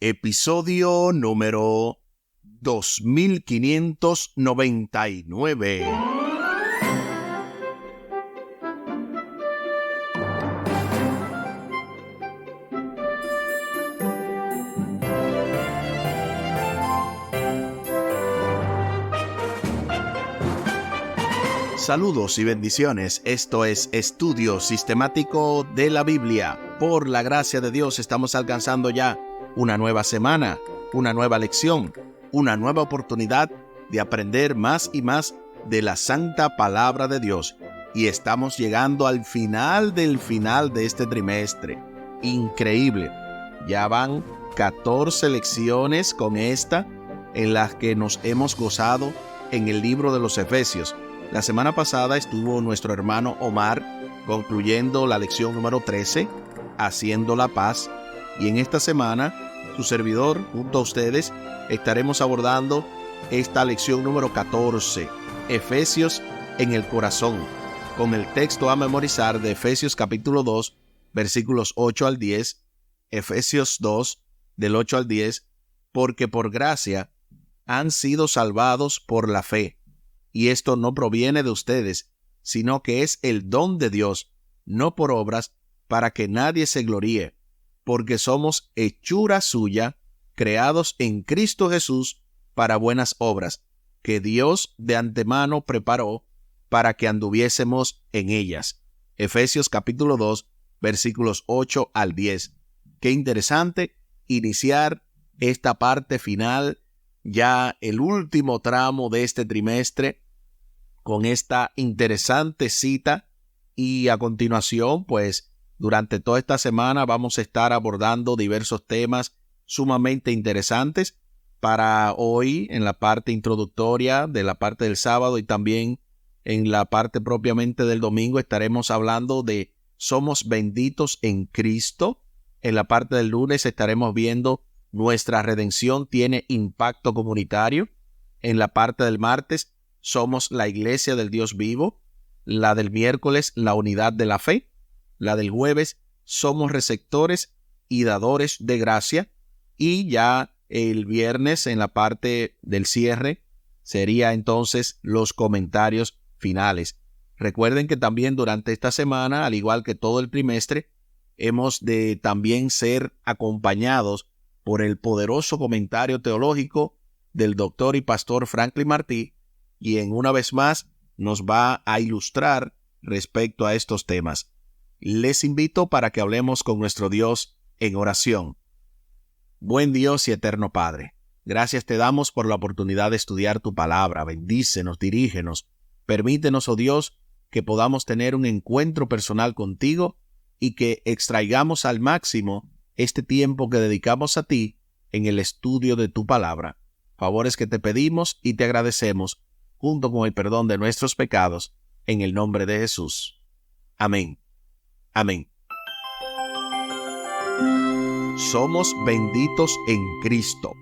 episodio número 2599. Saludos y bendiciones. Esto es Estudio Sistemático de la Biblia. Por la gracia de Dios estamos alcanzando ya una nueva semana, una nueva lección, una nueva oportunidad de aprender más y más de la Santa Palabra de Dios. Y estamos llegando al final de este trimestre. Increíble. Ya van 14 lecciones con esta en las que nos hemos gozado en el libro de los Efesios. La semana pasada estuvo nuestro hermano Omar concluyendo la lección número 13, Haciendo la Paz. Y en esta semana, su servidor, junto a ustedes, estaremos abordando esta lección número 14, Efesios en el corazón, con el texto a memorizar de Efesios capítulo 2, versículos 8 al 10, Efesios 2, del 8 al 10, porque por gracia han sido salvados por la fe. Y esto no proviene de ustedes, sino que es el don de Dios, no por obras, para que nadie se gloríe, porque somos hechura suya, creados en Cristo Jesús para buenas obras, que Dios de antemano preparó para que anduviésemos en ellas. Efesios capítulo 2, versículos 8 al 10. Qué interesante iniciar esta parte final, ya el último tramo de este trimestre, con esta interesante cita. Y a continuación, pues, durante toda esta semana vamos a estar abordando diversos temas sumamente interesantes. Para hoy, en la parte introductoria de la parte del sábado y también en la parte propiamente del domingo, estaremos hablando de Somos benditos en Cristo. En la parte del lunes estaremos viendo Nuestra redención tiene impacto comunitario. En la parte del martes, Somos la iglesia del Dios vivo. La del miércoles, la unidad de la fe. La del jueves, somos receptores y dadores de gracia. Y ya el viernes, en la parte del cierre, sería entonces los comentarios finales. Recuerden que también durante esta semana, al igual que todo el trimestre, hemos de también ser acompañados por el poderoso comentario teológico del doctor y pastor Franklin Martí, quien una vez más nos va a ilustrar respecto a estos temas. Les invito para que hablemos con nuestro Dios en oración. Buen Dios y eterno Padre, gracias te damos por la oportunidad de estudiar tu palabra. Bendícenos, dirígenos. Permítenos, oh Dios, que podamos tener un encuentro personal contigo y que extraigamos al máximo este tiempo que dedicamos a ti en el estudio de tu palabra. Favores que te pedimos y te agradecemos, junto con el perdón de nuestros pecados, en el nombre de Jesús. Amén. Amén. Somos benditos en Cristo.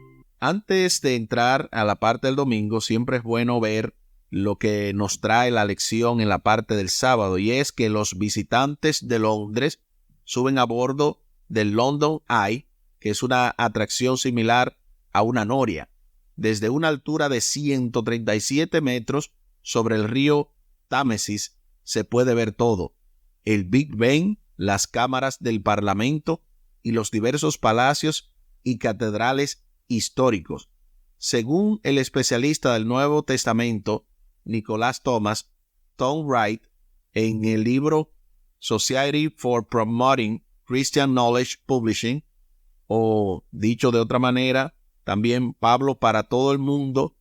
Antes de entrar a la parte del domingo, siempre es bueno ver lo que nos trae la lección en la parte del sábado, y es que los visitantes de Londres suben a bordo del London Eye, que es una atracción similar a una noria, desde una altura de 137 metros sobre el río Támesis. Se puede ver todo: el Big Ben, las cámaras del Parlamento y los diversos palacios y catedrales históricos. Según el especialista del Nuevo Testamento, Nicholas Thomas, Tom Wright, en el libro Society for Promoting Christian Knowledge Publishing, o dicho de otra manera, también Pablo para todo el mundo,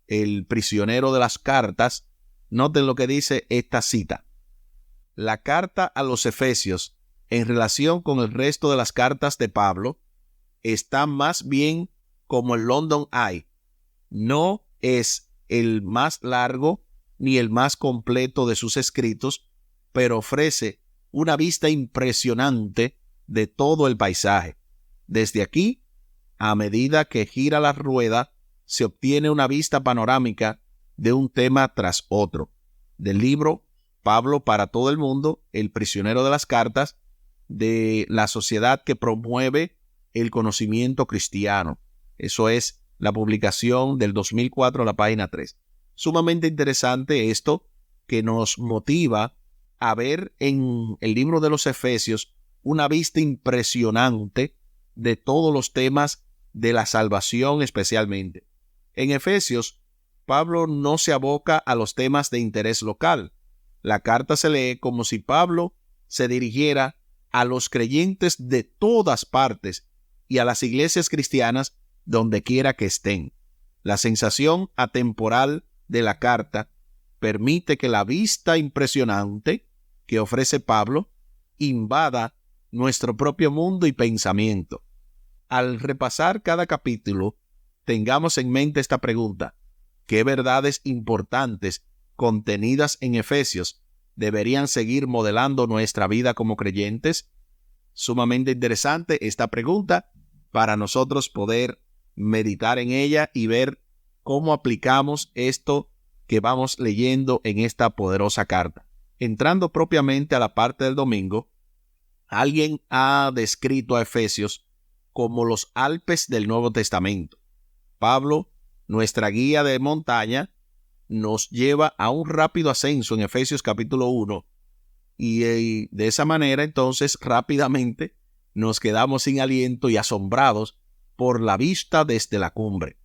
el prisionero de las cartas. Noten lo que dice esta cita. La carta a los Efesios, en relación con el resto de las cartas de Pablo, está más bien como el London Eye. No es el más largo ni el más completo de sus escritos, pero ofrece una vista impresionante de todo el paisaje. Desde aquí, a medida que gira la rueda, se obtiene una vista panorámica de un tema tras otro. Del libro Pablo para todo el mundo, el prisionero de las cartas, de la sociedad que promueve el conocimiento cristiano. Eso es la publicación del 2004, la página 3. Sumamente interesante esto, que nos motiva a ver en el libro de los Efesios una vista impresionante de todos los temas de la salvación especialmente. En Efesios, Pablo no se aboca a los temas de interés local. La carta se lee como si Pablo se dirigiera a los creyentes de todas partes y a las iglesias cristianas donde quiera que estén. La sensación atemporal de la carta permite que la vista impresionante que ofrece Pablo invada nuestro propio mundo y pensamiento. Al repasar cada capítulo, tengamos en mente esta pregunta: ¿qué verdades importantes contenidas en Efesios deberían seguir modelando nuestra vida como creyentes? Sumamente interesante esta pregunta para nosotros poder meditar en ella y ver cómo aplicamos esto que vamos leyendo en esta poderosa carta. Entrando propiamente a la parte del domingo, alguien ha descrito a Efesios como los Alpes del Nuevo Testamento. Pablo, nuestra guía de montaña, nos lleva a un rápido ascenso en Efesios capítulo 1 y de esa manera entonces rápidamente nos quedamos sin aliento y asombrados por la vista desde la cumbre.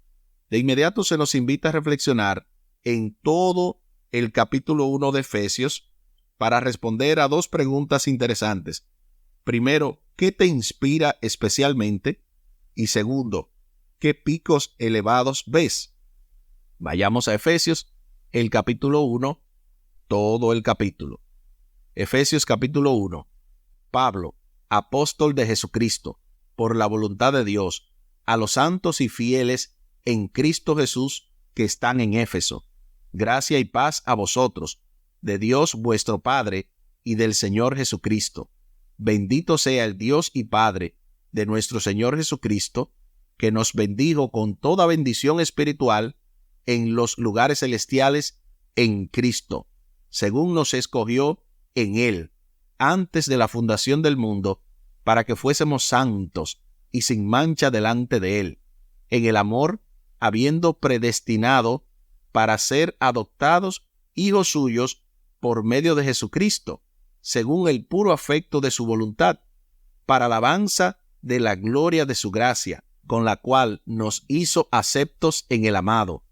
De inmediato se nos invita a reflexionar en todo el capítulo 1 de Efesios para responder a dos preguntas interesantes. Primero, ¿qué te inspira especialmente? Y segundo, ¿qué picos elevados ves? Vayamos a Efesios, el capítulo 1, todo el capítulo. Efesios capítulo 1. Pablo, apóstol de Jesucristo, por la voluntad de Dios, a los santos y fieles en Cristo Jesús que están en Éfeso. Gracia y paz a vosotros, de Dios vuestro Padre y del Señor Jesucristo. Bendito sea el Dios y Padre de nuestro Señor Jesucristo, que nos bendijo con toda bendición espiritual en los lugares celestiales en Cristo, según nos escogió en Él, antes de la fundación del mundo, para que fuésemos santos y sin mancha delante de Él, en el amor, habiendo predestinado para ser adoptados hijos suyos por medio de Jesucristo, según el puro afecto de su voluntad, para alabanza de la gloria de su gracia, con la cual nos hizo aceptos en el amado,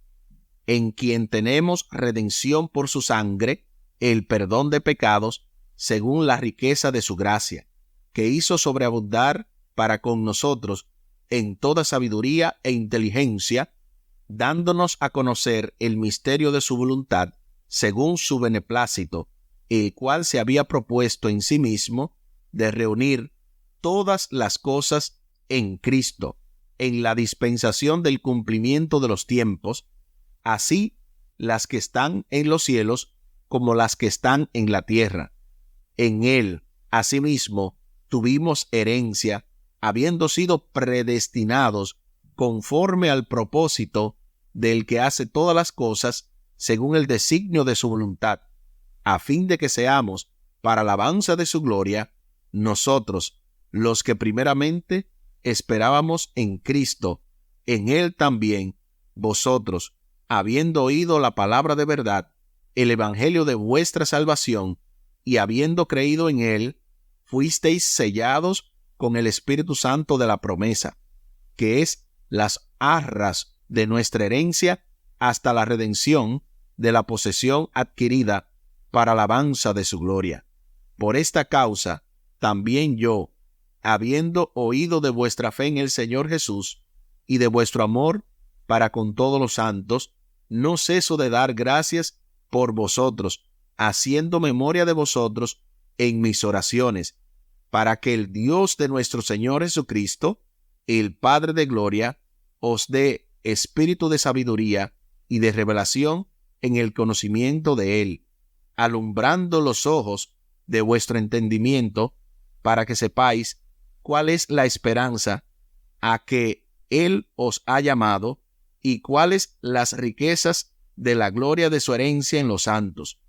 en quien tenemos redención por su sangre, el perdón de pecados, según la riqueza de su gracia, que hizo sobreabundar para con nosotros en toda sabiduría e inteligencia, dándonos a conocer el misterio de su voluntad, según su beneplácito, el cual se había propuesto en sí mismo de reunir todas las cosas en Cristo, en la dispensación del cumplimiento de los tiempos, así las que están en los cielos como las que están en la tierra. En Él, asimismo, tuvimos herencia, habiendo sido predestinados conforme al propósito del que hace todas las cosas según el designio de su voluntad, a fin de que seamos, para alabanza de su gloria, nosotros, los que primeramente esperábamos en Cristo, en Él también, vosotros, habiendo oído la palabra de verdad, el evangelio de vuestra salvación, y habiendo creído en Él, fuisteis sellados con el Espíritu Santo de la promesa, que es las arras de nuestra herencia hasta la redención de la posesión adquirida para alabanza de su gloria. Por esta causa, también yo, habiendo oído de vuestra fe en el Señor Jesús y de vuestro amor para con todos los santos, no ceso de dar gracias por vosotros, haciendo memoria de vosotros en mis oraciones, para que el Dios de nuestro Señor Jesucristo, el Padre de gloria, os dé espíritu de sabiduría y de revelación en el conocimiento de Él, alumbrando los ojos de vuestro entendimiento, para que sepáis cuál es la esperanza a que Él os ha llamado y cuáles las riquezas de la gloria de su herencia en los santos,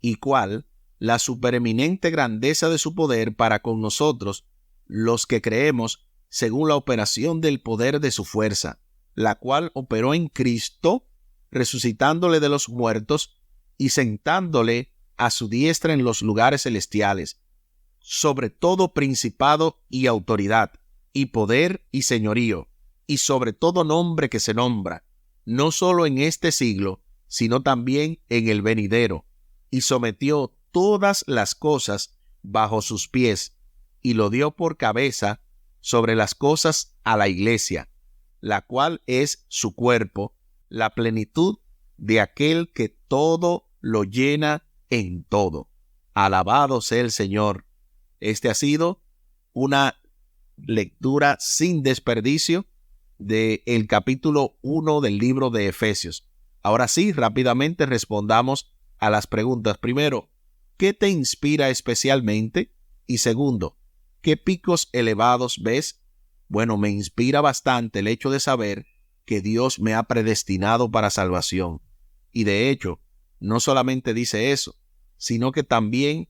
y cuál la supereminente grandeza de su poder para con nosotros, los que creemos, según la operación del poder de su fuerza, la cual operó en Cristo, resucitándole de los muertos y sentándole a su diestra en los lugares celestiales, sobre todo principado y autoridad, y poder y señorío, y sobre todo nombre que se nombra, no solo en este siglo, sino también en el venidero, y sometió todas las cosas bajo sus pies, y lo dio por cabeza sobre las cosas a la iglesia, la cual es su cuerpo, la plenitud de aquel que todo lo llena en todo. Alabado sea el Señor. Este ha sido una lectura sin desperdicio del capítulo 1 del libro de Efesios. Ahora sí, rápidamente respondamos a las preguntas. Primero, ¿qué te inspira especialmente? Y segundo, ¿qué picos elevados ves? Bueno, me inspira bastante el hecho de saber que Dios me ha predestinado para salvación. Y de hecho, no solamente dice eso, sino que también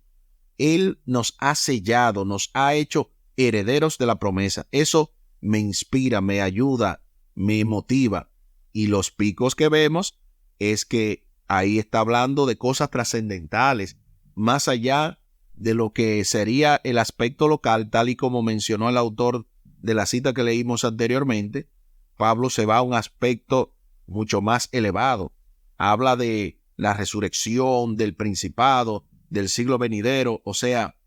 Él nos ha sellado, nos ha hecho herederos de la promesa. Eso me inspira, me ayuda, me motiva. Y los picos que vemos es que ahí está hablando de cosas trascendentales, más allá de lo que sería el aspecto local, tal y como mencionó el autor de la cita que leímos anteriormente. Pablo se va a un aspecto mucho más elevado. Habla de la resurrección, del principado, del siglo venidero. O sea,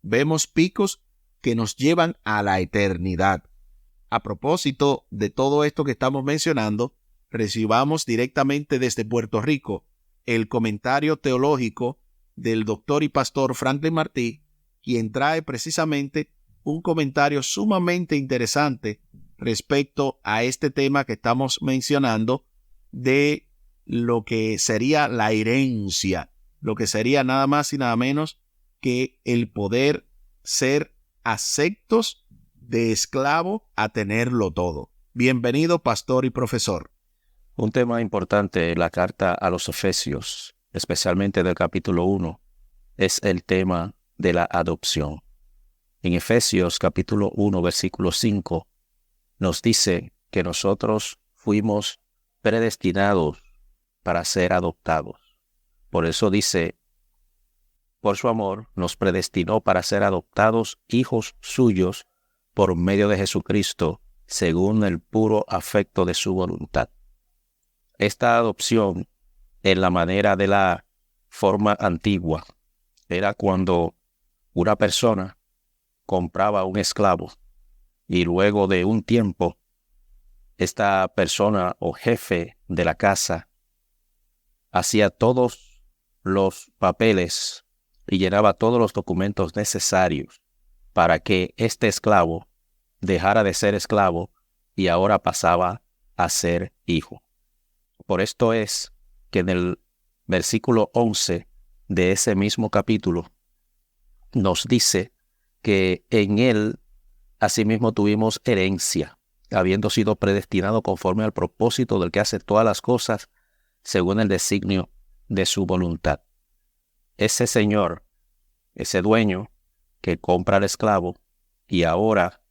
vemos picos que nos llevan a la eternidad. A propósito de todo esto que estamos mencionando, recibamos directamente desde Puerto Rico el comentario teológico del doctor y pastor Franklin Martí, quien trae precisamente un comentario sumamente interesante respecto a este tema que estamos mencionando de lo que sería la herencia, lo que sería nada más y nada menos que el poder ser aceptos de esclavo a tenerlo todo. Bienvenido, pastor y profesor. Un tema importante en la carta a los Efesios, especialmente del capítulo 1, es el tema de la adopción. En Efesios capítulo 1, versículo 5, nos dice que nosotros fuimos predestinados para ser adoptados. Por eso dice, por su amor nos predestinó para ser adoptados hijos suyos por medio de Jesucristo, según el puro afecto de su voluntad. Esta adopción, en la manera de la forma antigua, era cuando una persona compraba un esclavo y luego de un tiempo, esta persona o jefe de la casa hacía todos los papeles y llenaba todos los documentos necesarios para que este esclavo dejara de ser esclavo y ahora pasaba a ser hijo. Por esto es que en el versículo 11 de ese mismo capítulo nos dice que en él asimismo tuvimos herencia, habiendo sido predestinado conforme al propósito del que hace todas las cosas según el designio de su voluntad. Ese señor, ese dueño que compra al esclavo y ahora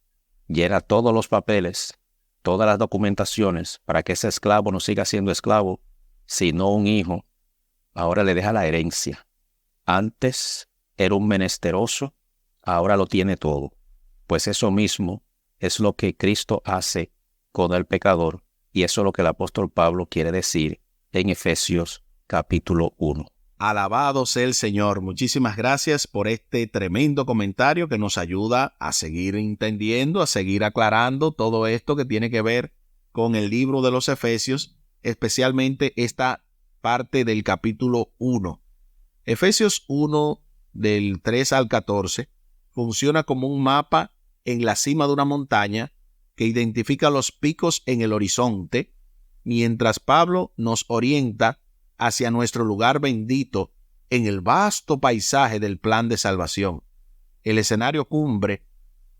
llena todos los papeles, todas las documentaciones para que ese esclavo no siga siendo esclavo, sino un hijo, ahora le deja la herencia. Antes era un menesteroso, ahora lo tiene todo. Pues eso mismo es lo que Cristo hace con el pecador, y eso es lo que el apóstol Pablo quiere decir en Efesios capítulo 1. Alabado sea el Señor. Muchísimas gracias por este tremendo comentario que nos ayuda a seguir entendiendo, a seguir aclarando todo esto que tiene que ver con el libro de los Efesios, especialmente esta parte del capítulo 1. Efesios 1, del 3 al 14, funciona como un mapa en la cima de una montaña que identifica los picos en el horizonte, mientras Pablo nos orienta hacia nuestro lugar bendito en el vasto paisaje del plan de salvación. El escenario cumbre,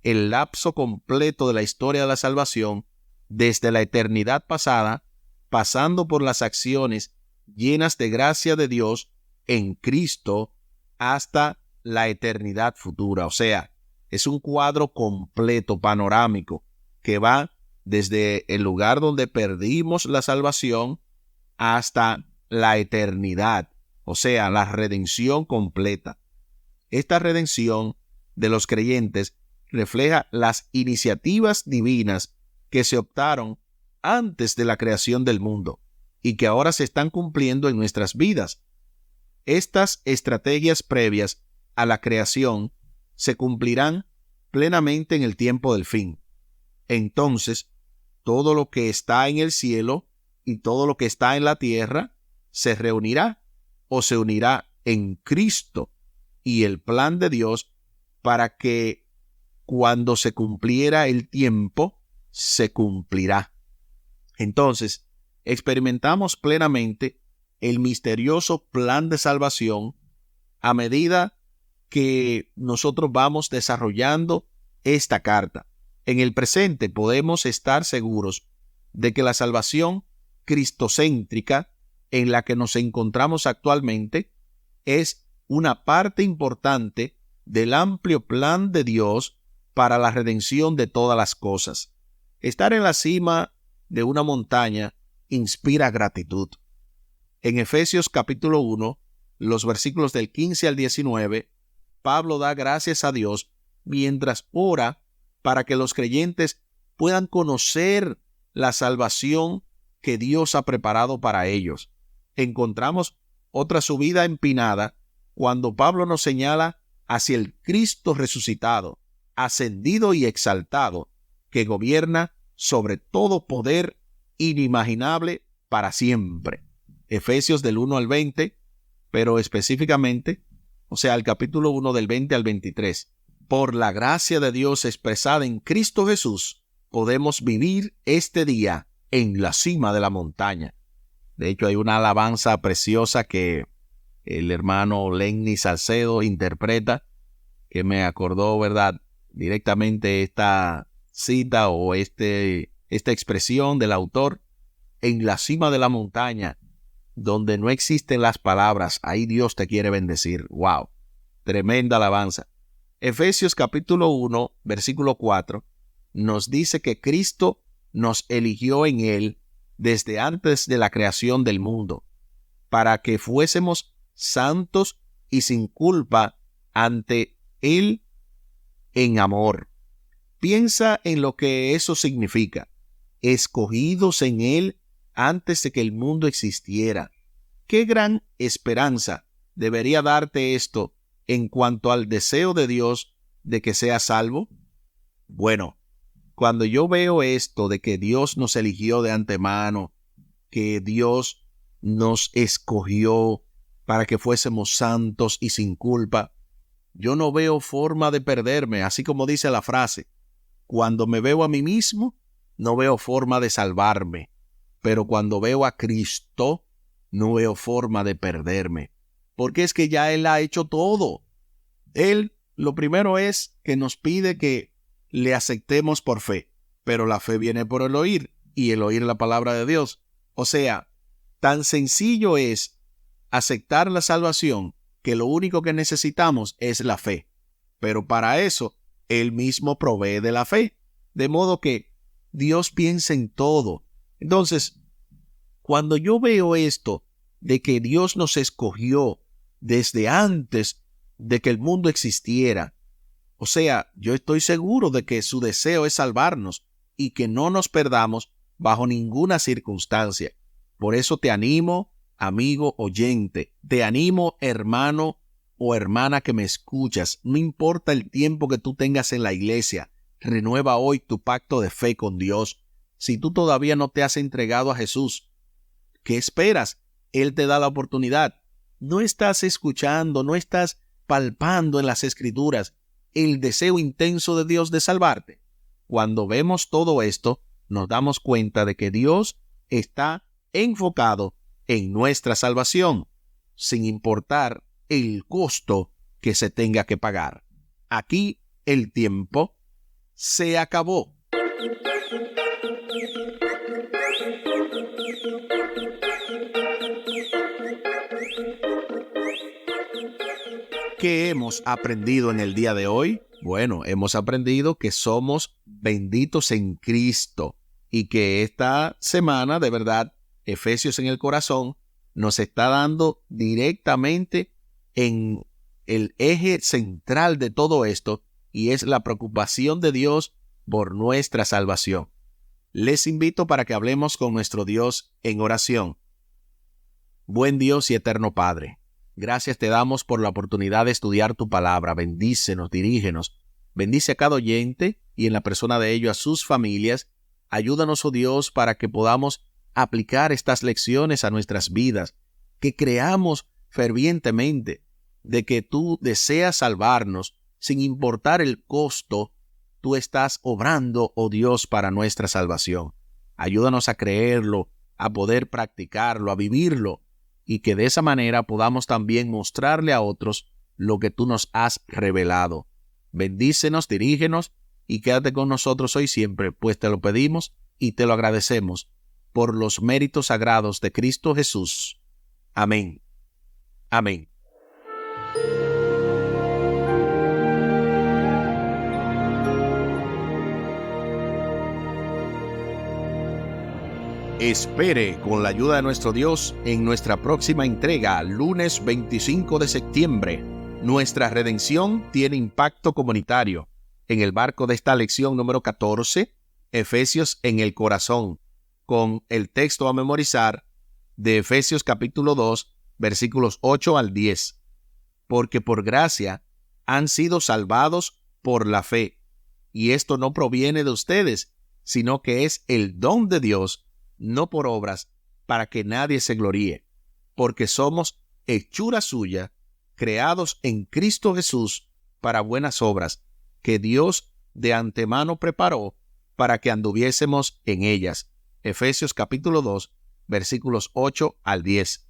el lapso completo de la historia de la salvación, desde la eternidad pasada, pasando por las acciones llenas de gracia de Dios en Cristo hasta la eternidad futura. O sea, Es un cuadro completo, panorámico, que va desde el lugar donde perdimos la salvación hasta la eternidad, o sea, la redención completa. Esta redención de los creyentes refleja las iniciativas divinas que se optaron antes de la creación del mundo y que ahora se están cumpliendo en nuestras vidas. Estas estrategias previas a la creación se cumplirán plenamente en el tiempo del fin. Entonces, todo lo que está en el cielo y todo lo que está en la tierra se reunirá o se unirá en Cristo y el plan de Dios para que cuando se cumpliera el tiempo, se cumplirá. Entonces, experimentamos plenamente el misterioso plan de salvación a medida que nosotros vamos desarrollando esta carta. En el presente podemos estar seguros de que la salvación cristocéntrica en la que nos encontramos actualmente es una parte importante del amplio plan de Dios para la redención de todas las cosas. Estar en la cima de una montaña inspira gratitud. En Efesios capítulo 1, los versículos del 15 al 19, Pablo da gracias a Dios mientras ora para que los creyentes puedan conocer la salvación que Dios ha preparado para ellos. Encontramos otra subida empinada cuando Pablo nos señala hacia el Cristo resucitado, ascendido y exaltado, que gobierna sobre todo poder inimaginable para siempre. Efesios del 1 al 20, pero específicamente, o sea, el capítulo 1 del 20 al 23. Por la gracia de Dios expresada en Cristo Jesús, podemos vivir este día en la cima de la montaña. De hecho, hay una alabanza preciosa que el hermano Lenny Salcedo interpreta, que me acordó, ¿verdad?, directamente esta cita o esta expresión del autor: en la cima de la montaña, donde no existen las palabras, ahí Dios te quiere bendecir. ¡Wow! Tremenda alabanza. Efesios capítulo 1, versículo 4, nos dice que Cristo nos eligió en Él desde antes de la creación del mundo, para que fuésemos santos y sin culpa ante Él en amor. Piensa en lo que eso significa. Escogidos en Él antes de que el mundo existiera. ¡Qué gran esperanza debería darte esto en cuanto al deseo de Dios de que seas salvo! Bueno, cuando yo veo esto de que Dios nos eligió de antemano, que Dios nos escogió para que fuésemos santos y sin culpa, yo no veo forma de perderme, así como dice la frase: cuando me veo a mí mismo, no veo forma de salvarme, pero cuando veo a Cristo, no veo forma de perderme, porque es que ya Él ha hecho todo. Él, lo primero es que nos pide que le aceptemos por fe, pero la fe viene por el oír, y el oír la palabra de Dios. O sea, tan sencillo es aceptar la salvación que lo único que necesitamos es la fe. Pero para eso, Él mismo provee de la fe. De modo que Dios piensa en todo. Entonces, cuando yo veo esto de que Dios nos escogió desde antes de que el mundo existiera, o sea, yo estoy seguro de que su deseo es salvarnos y que no nos perdamos bajo ninguna circunstancia. Por eso te animo, amigo oyente, te animo, hermano o hermana que me escuchas, no importa el tiempo que tú tengas en la iglesia, renueva hoy tu pacto de fe con Dios. Si tú todavía no te has entregado a Jesús, ¿qué esperas? Él te da la oportunidad. No estás escuchando, no estás palpando en las Escrituras el deseo intenso de Dios de salvarte. Cuando vemos todo esto, nos damos cuenta de que Dios está enfocado en nuestra salvación, sin importar el costo que se tenga que pagar. Aquí el tiempo se acabó. ¿Qué hemos aprendido en el día de hoy? Bueno, hemos aprendido que somos benditos en Cristo y que esta semana, de verdad, Efesios en el corazón nos está dando directamente en el eje central de todo esto, y es la preocupación de Dios por nuestra salvación. Les invito para que hablemos con nuestro Dios en oración. Buen Dios y eterno Padre, gracias te damos por la oportunidad de estudiar tu palabra. Bendícenos, dirígenos. Bendice a cada oyente y en la persona de ellos a sus familias. Ayúdanos, oh Dios, para que podamos aplicar estas lecciones a nuestras vidas, que creamos fervientemente de que tú deseas salvarnos sin importar el costo. Tú estás obrando, oh Dios, para nuestra salvación. Ayúdanos a creerlo, a poder practicarlo, a vivirlo, y que de esa manera podamos también mostrarle a otros lo que tú nos has revelado. Bendícenos, dirígenos y quédate con nosotros hoy siempre, pues te lo pedimos y te lo agradecemos por los méritos sagrados de Cristo Jesús. Amén. Amén. Espere con la ayuda de nuestro Dios en nuestra próxima entrega, lunes 25 de septiembre. Nuestra redención tiene impacto comunitario. En el marco de esta lección número 14, Efesios en el corazón, con el texto a memorizar de Efesios capítulo 2, versículos 8 al 10. Porque por gracia han sido salvados por la fe, y esto no proviene de ustedes, sino que es el don de Dios, no por obras, para que nadie se gloríe, porque somos hechura suya, creados en Cristo Jesús para buenas obras, que Dios de antemano preparó para que anduviésemos en ellas. Efesios capítulo 2, versículos 8 al 10.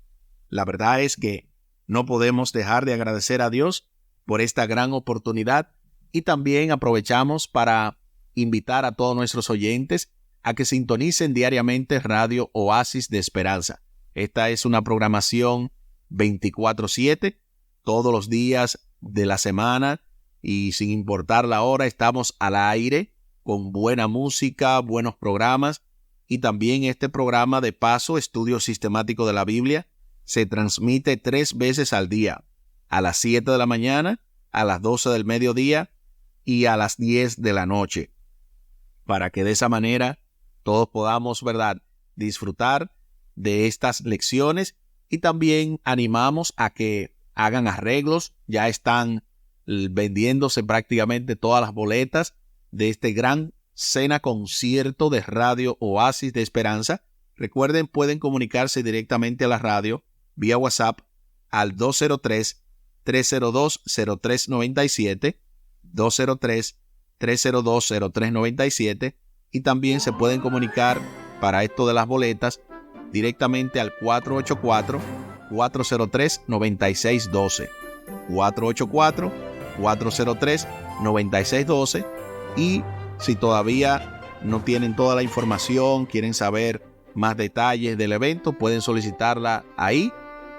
La verdad es que no podemos dejar de agradecer a Dios por esta gran oportunidad, y también aprovechamos para invitar a todos nuestros oyentes a que sintonicen diariamente Radio Oasis de Esperanza. Esta es una programación 24/7, todos los días de la semana, y sin importar la hora estamos al aire con buena música, buenos programas, y también este programa de paso, Estudio Sistemático de la Biblia, se transmite 3 veces al día, a las 7 de la mañana, a las 12 del mediodía y a las 10 de la noche, para que de esa manera todos podamos, ¿verdad?, disfrutar de estas lecciones. Y también animamos a que hagan arreglos. Ya están vendiéndose prácticamente todas las boletas de este gran cena concierto de Radio Oasis de Esperanza. Recuerden, pueden comunicarse directamente a la radio vía WhatsApp al 203-302-0397, 203-302-0397, y también se pueden comunicar para esto de las boletas directamente al 484-403-9612, 484-403-9612, y si todavía no tienen toda la información, quieren saber más detalles del evento, pueden solicitarla ahí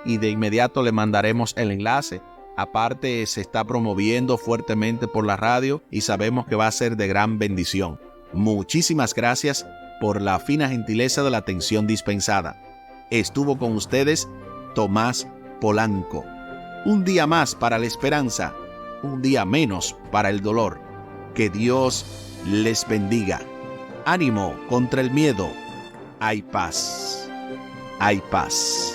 y de inmediato le mandaremos el enlace. Aparte, se está promoviendo fuertemente por la radio y sabemos que va a ser de gran bendición. Muchísimas gracias por la fina gentileza de la atención dispensada. Estuvo con ustedes Tomás Polanco. Un día más para la esperanza, un día menos para el dolor. Que Dios les bendiga. Ánimo contra el miedo. Hay paz. Hay paz.